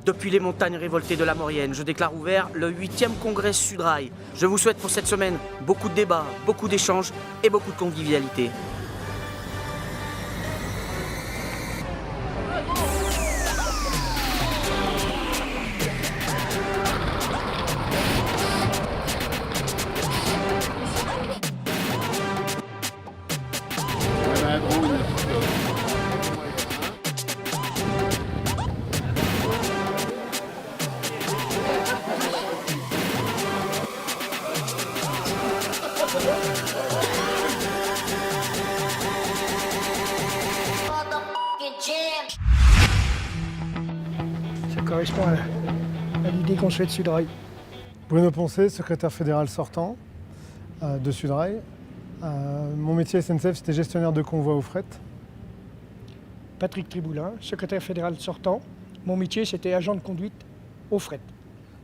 Depuis les montagnes révoltées de la Maurienne, je déclare ouvert le 8e congrès Sudrail. Je vous souhaite pour cette semaine beaucoup de débats, beaucoup d'échanges et beaucoup de convivialité. Ça correspond à l'idée qu'on se fait de Sudrail. Bruno Poncé, secrétaire fédéral sortant de Sudrail. Mon métier SNCF, c'était gestionnaire de convoi au fret. Patrick Triboulin, secrétaire fédéral sortant. Mon métier, c'était agent de conduite au fret.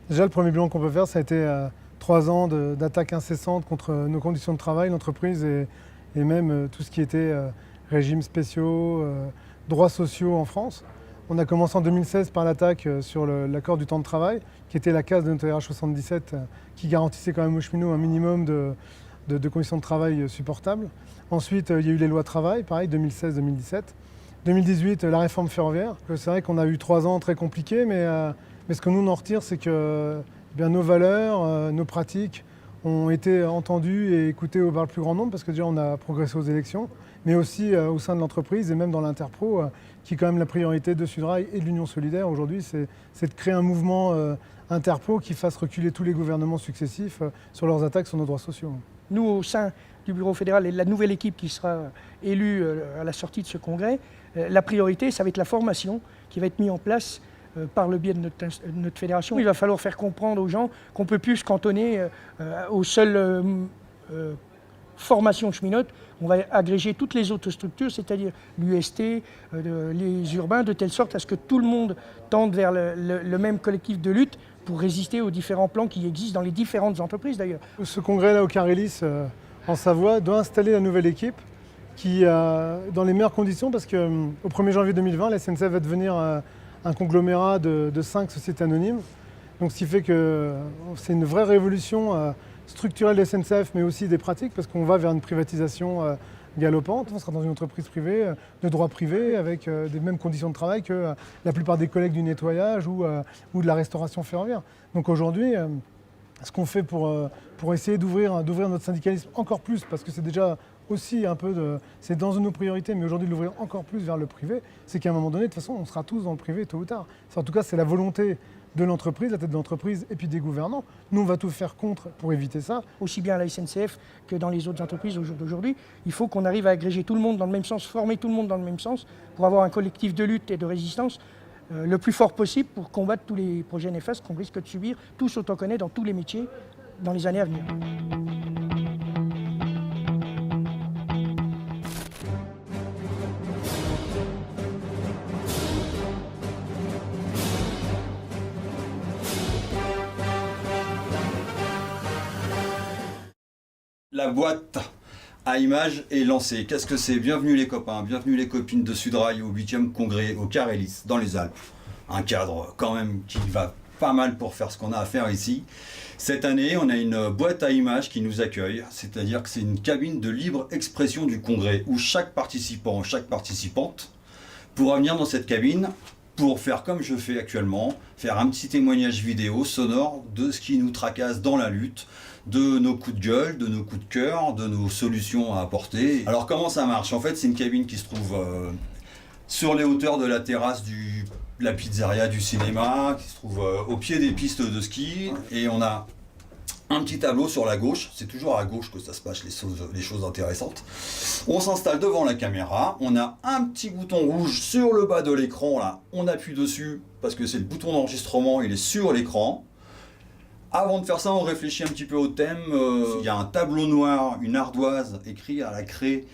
Déjà, le premier bilan qu'on peut faire, ça a été 3 ans d'attaques incessantes contre nos conditions de travail, l'entreprise et même tout ce qui était régimes spéciaux, droits sociaux en France. On a commencé en 2016 par l'attaque sur l'accord du temps de travail, qui était la case de notre RH77, qui garantissait quand même aux cheminots un minimum de conditions de travail supportables. Ensuite, il y a eu les lois travail, pareil, 2016-2017. 2018, la réforme ferroviaire. C'est vrai qu'on a eu 3 ans très compliqués, mais ce que nous en retire, c'est que nos valeurs, nos pratiques ont été entendues et écoutées par le plus grand nombre, parce que déjà on a progressé aux élections, mais aussi au sein de l'entreprise et même dans l'Interpro, qui est quand même la priorité de Sudrail et de l'Union solidaire aujourd'hui, c'est de créer un mouvement Interpro qui fasse reculer tous les gouvernements successifs sur leurs attaques sur nos droits sociaux. Nous, au sein du bureau fédéral et de la nouvelle équipe qui sera élue à la sortie de ce congrès, la priorité, ça va être la formation qui va être mise en place par le biais de notre fédération. Il va falloir faire comprendre aux gens qu'on ne peut plus se cantonner aux seules formations cheminotes. On va agréger toutes les autres structures, c'est-à-dire l'UST, les urbains, de telle sorte à ce que tout le monde tende vers le même collectif de lutte pour résister aux différents plans qui existent dans les différentes entreprises d'ailleurs. Ce congrès-là au Carélis, en Savoie, doit installer la nouvelle équipe qui, dans les meilleures conditions, parce qu'au 1er janvier 2020, la SNCF va devenir un conglomérat de 5 sociétés anonymes. Donc, ce qui fait que c'est une vraie révolution structurelle de la SNCF, mais aussi des pratiques, parce qu'on va vers une privatisation galopante. On sera dans une entreprise privée, de droit privé, avec des mêmes conditions de travail que la plupart des collègues du nettoyage ou de la restauration ferroviaire. Donc aujourd'hui, ce qu'on fait pour essayer d'ouvrir notre syndicalisme encore plus, parce que c'est déjà aussi un peu c'est dans nos priorités, mais aujourd'hui de l'ouvrir encore plus vers le privé, c'est qu'à un moment donné, de toute façon, on sera tous dans le privé tôt ou tard. En tout cas, c'est la volonté de l'entreprise, la tête de l'entreprise et puis des gouvernants. Nous, on va tout faire contre pour éviter ça. Aussi bien à la SNCF que dans les autres entreprises au jour d'aujourd'hui, il faut qu'on arrive à agréger tout le monde dans le même sens, former tout le monde dans le même sens, pour avoir un collectif de lutte et de résistance le plus fort possible pour combattre tous les projets néfastes qu'on risque de subir, tous autant qu'on est dans tous les métiers, dans les années à venir. La boîte à images est lancée. Qu'est-ce que c'est? Bienvenue les copains, bienvenue les copines de Sudrail au 8e congrès au Carélis, dans les Alpes. Un cadre quand même qui va pas mal pour faire ce qu'on a à faire ici. Cette année, on a une boîte à images qui nous accueille, c'est-à-dire que c'est une cabine de libre expression du congrès où chaque participant, chaque participante pourra venir dans cette cabine pour faire comme je fais actuellement, faire un petit témoignage vidéo, sonore de ce qui nous tracasse dans la lutte, de nos coups de gueule, de nos coups de cœur, de nos solutions à apporter. Alors comment ça marche? En fait, c'est une cabine qui se trouve sur les hauteurs de la terrasse de la pizzeria du cinéma, qui se trouve au pied des pistes de ski, et on a un petit tableau sur la gauche, c'est toujours à gauche que ça se passe les choses intéressantes. On s'installe devant la caméra, on a un petit bouton rouge sur le bas de l'écran, là, on appuie dessus parce que c'est le bouton d'enregistrement, il est sur l'écran. Avant de faire ça, on réfléchit un petit peu au thème. Il y a un tableau noir, une ardoise écrit à la craie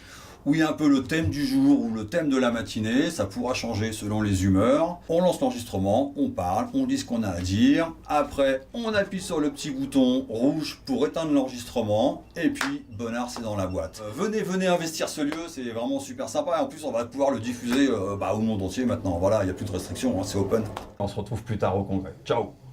où il y a un peu le thème du jour ou le thème de la matinée. Ça pourra changer selon les humeurs. On lance l'enregistrement, on parle, on dit ce qu'on a à dire. Après, on appuie sur le petit bouton rouge pour éteindre l'enregistrement. Et puis, Bonnard, c'est dans la boîte. Venez investir ce lieu, c'est vraiment super sympa. Et en plus, on va pouvoir le diffuser au monde entier maintenant. Voilà, il n'y a plus de restrictions, hein, c'est open. On se retrouve plus tard au congrès. Ciao!